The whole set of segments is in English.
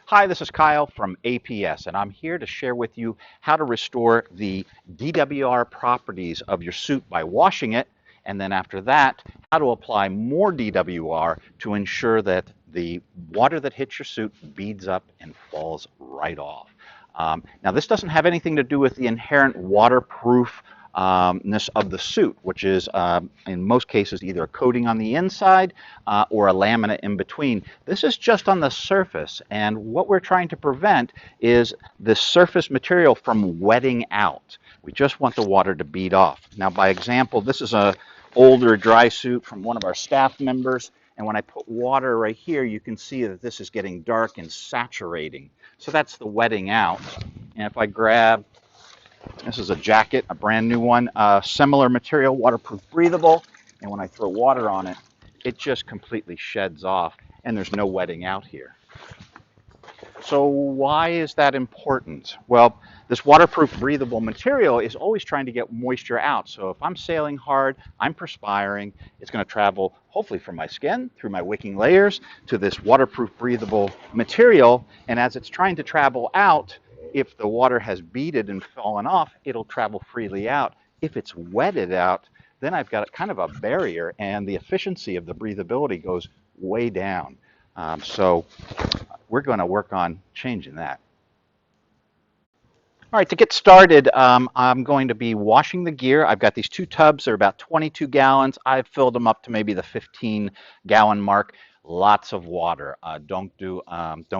Hi, this is Kyle from APS, and I'm here to share with you how to restore the DWR properties of your suit by washing it, and then after that, how to apply more DWR to ensure that the water that hits your suit beads up and falls right off. Now, this doesn't have anything to do with the inherent waterproof ness of the suit, which is in most cases either a coating on the inside or a laminate in between. This is just on the surface, and what we're trying to prevent is the surface material from wetting out. We just want the water to bead off. Now, by example, this is a older dry suit from one of our staff members, and when I put water right here, you can see that this is getting dark and saturating. So that's the wetting out. And if I grab, this is a jacket, a brand new one, similar material, waterproof, breathable, and when I throw water on it, it just completely sheds off, and there's no wetting out here. So why is that important? Well, this waterproof, breathable material is always trying to get moisture out. So if I'm sailing hard, I'm perspiring, it's going to travel hopefully from my skin, through my wicking layers, to this waterproof, breathable material. And as it's trying to travel out, if the water has beaded and fallen off, it'll travel freely out. If it's wetted out, then I've got kind of a barrier, and the efficiency of the breathability goes way down. So we're going to work on changing that. All right, to get started, I'm going to be washing the gear. I've got these two tubs. They're about 22 gallons. I've filled them up to maybe the 15-gallon mark. Lots of water. Don't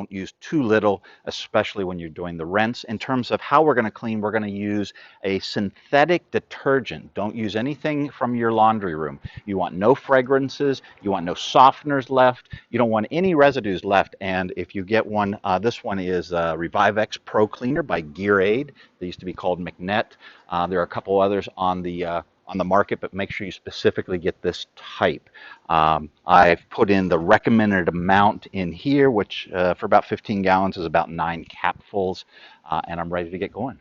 use too little, especially when you're doing the rinse. In terms of how we're going to clean, we're going to use a synthetic detergent. Don't use anything from your laundry room. You want no fragrances. You want no softeners left. You don't want any residues left. And if you get one, this one is Revive X Pro Cleaner by Gear Aid. They used to be called McNett. There are a couple others on the market, but make sure you specifically get this type. I've put in the recommended amount in here, which for about 15 gallons is about 9 capfuls, and I'm ready to get going.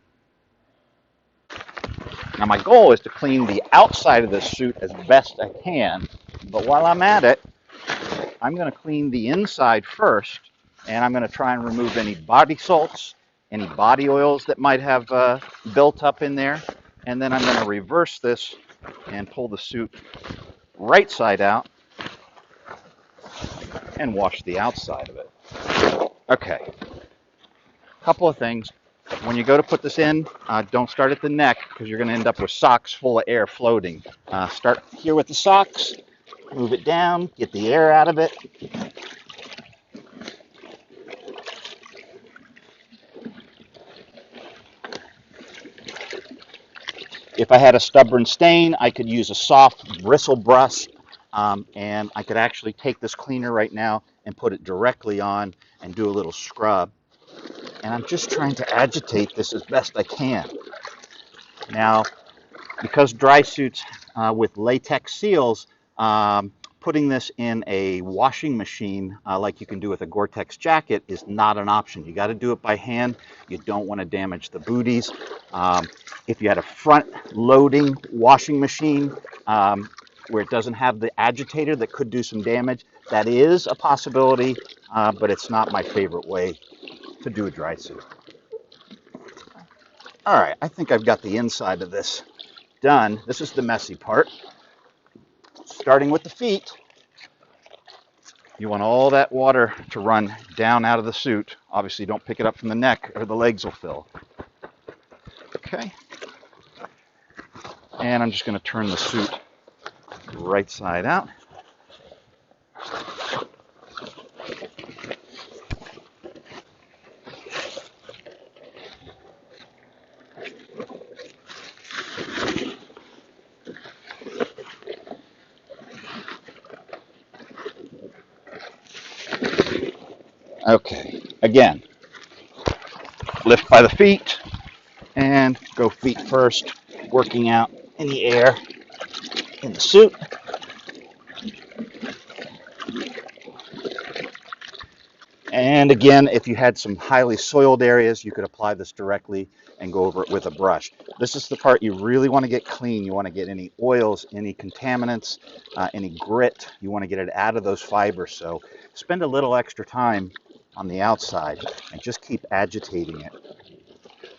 Now my goal is to clean the outside of this suit as best I can, but while I'm at it, I'm going to clean the inside first, and I'm going to try and remove any body salts, any body oils that might have built up in there, and then I'm going to reverse this and pull the suit right side out and wash the outside of it. Okay, a couple of things. When you go to put this in, don't start at the neck because you're going to end up with socks full of air floating. Start here with the socks, move it down, get the air out of it. If I had a stubborn stain, I could use a soft bristle brush, and I could actually take this cleaner right now and put it directly on and do a little scrub. And I'm just trying to agitate this as best I can. Now, because dry suits with latex seals, putting this in a washing machine like you can do with a Gore-Tex jacket is not an option. You got to do it by hand. You don't want to damage the booties. If you had a front-loading washing machine where it doesn't have the agitator that could do some damage, that is a possibility, but it's not my favorite way to do a dry suit. All right, I think I've got the inside of this done. This is the messy part. Starting with the feet, you want all that water to run down out of the suit. Obviously, don't pick it up from the neck or the legs will fill. Okay. And I'm just going to turn the suit right side out. Okay, again, lift by the feet and go feet first, working out any air in the suit. And again, if you had some highly soiled areas, you could apply this directly and go over it with a brush. This is the part you really want to get clean. You want to get any oils, any contaminants, any grit. You want to get it out of those fibers. So spend a little extra time on the outside and just keep agitating it.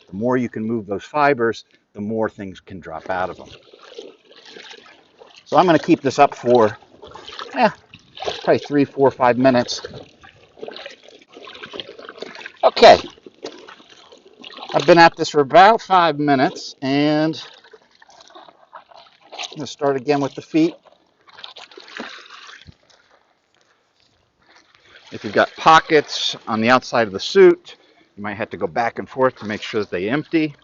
The more you can move those fibers, the more things can drop out of them. So I'm going to keep this up for probably 3, 4, 5 minutes. Okay, I've been at this for about 5 minutes, and I'm going to start again with the feet. If you've got pockets on the outside of the suit, you might have to go back and forth to make sure that they empty.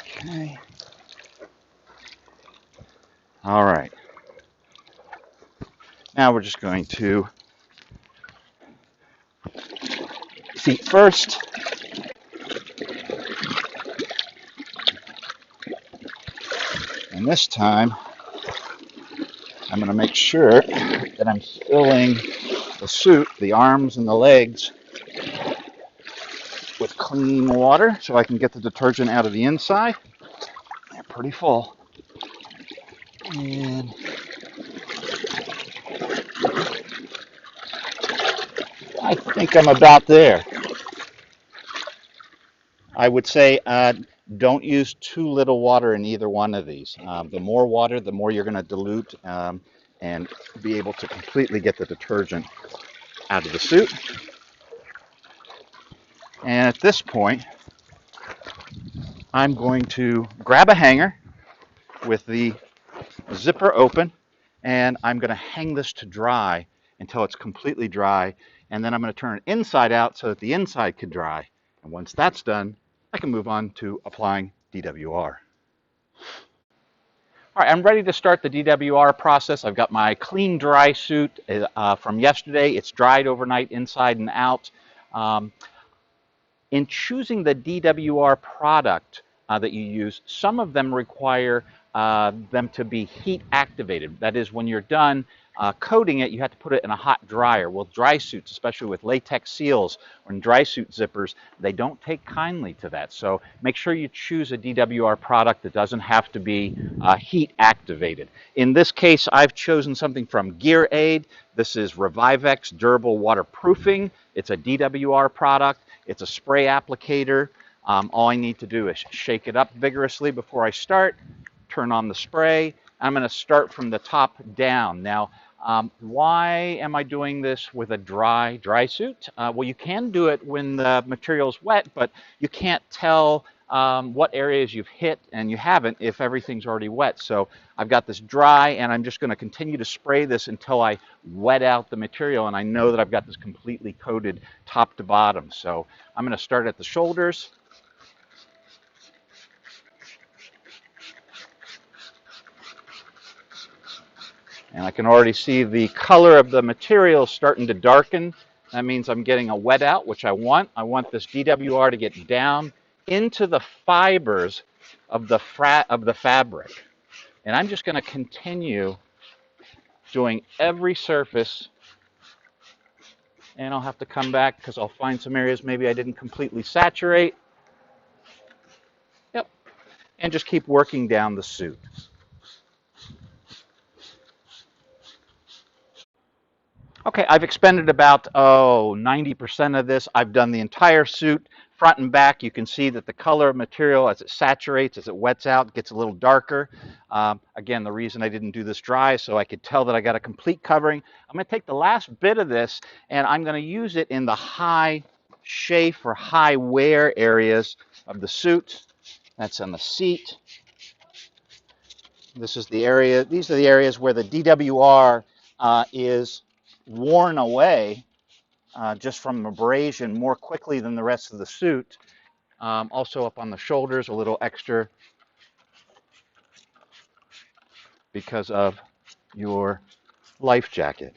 Okay. All right. Now we're just going to feet first. And this time, I'm going to make sure that I'm filling the suit, the arms and the legs, with clean water so I can get the detergent out of the inside. They're pretty full. And I think I'm about there. I would say don't use too little water in either one of these. The more water, the more you're going to dilute and be able to completely get the detergent out of the suit. And at this point, I'm going to grab a hanger with the zipper open, and I'm going to hang this to dry until it's completely dry, and then I'm going to turn it inside out so that the inside can dry. And once that's done, I can move on to applying DWR. All right, I'm ready to start the DWR process. I've got my clean, dry suit from yesterday. It's dried overnight inside and out. In choosing the DWR product that you use, some of them require them to be heat activated. That is, when you're done coating it, you have to put it in a hot dryer. Well, dry suits, especially with latex seals or in dry suit zippers, they don't take kindly to that. So make sure you choose a DWR product that doesn't have to be heat activated. In this case, I've chosen something from Gear Aid. This is Revivex Durable Waterproofing. It's a DWR product. It's a spray applicator. All I need to do is shake it up vigorously before I start, turn on the spray. I'm going to start from the top down. Now, why am I doing this with a dry suit? Well, you can do it when the material's wet, but you can't tell what areas you've hit and you haven't if everything's already wet. So I've got this dry, and I'm just going to continue to spray this until I wet out the material, and I know that I've got this completely coated top to bottom. So I'm going to start at the shoulders. And I can already see the color of the material starting to darken. That means I'm getting a wet out, which I want. I want this DWR to get down into the fibers of the fabric. And I'm just going to continue doing every surface. And I'll have to come back because I'll find some areas maybe I didn't completely saturate. Yep. And just keep working down the suit. Okay, I've expended about 90% of this. I've done the entire suit, front and back. You can see that the color of material as it saturates, as it wets out, gets a little darker. Again, the reason I didn't do this dry is so I could tell that I got a complete covering. I'm going to take the last bit of this and I'm going to use it in the high chafe or high wear areas of the suit. That's on the seat. This is the area. These are the areas where the DWR is worn away just from abrasion more quickly than the rest of the suit. Also up on the shoulders, a little extra because of your life jacket.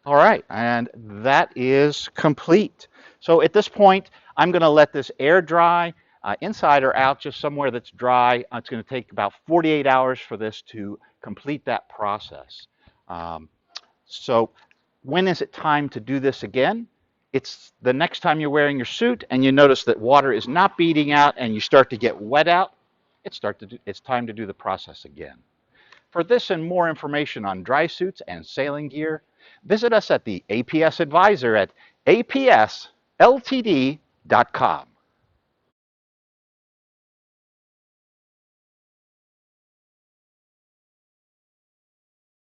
All right, and that is complete. So at this point, I'm going to let this air dry, inside or out, just somewhere that's dry. It's going to take about 48 hours for this to complete that process. So when is it time to do this again? It's the next time you're wearing your suit and you notice that water is not beading out and you start to get wet out, it's time to do the process again. For this and more information on dry suits and sailing gear, visit us at the APS Advisor at apsltd.com.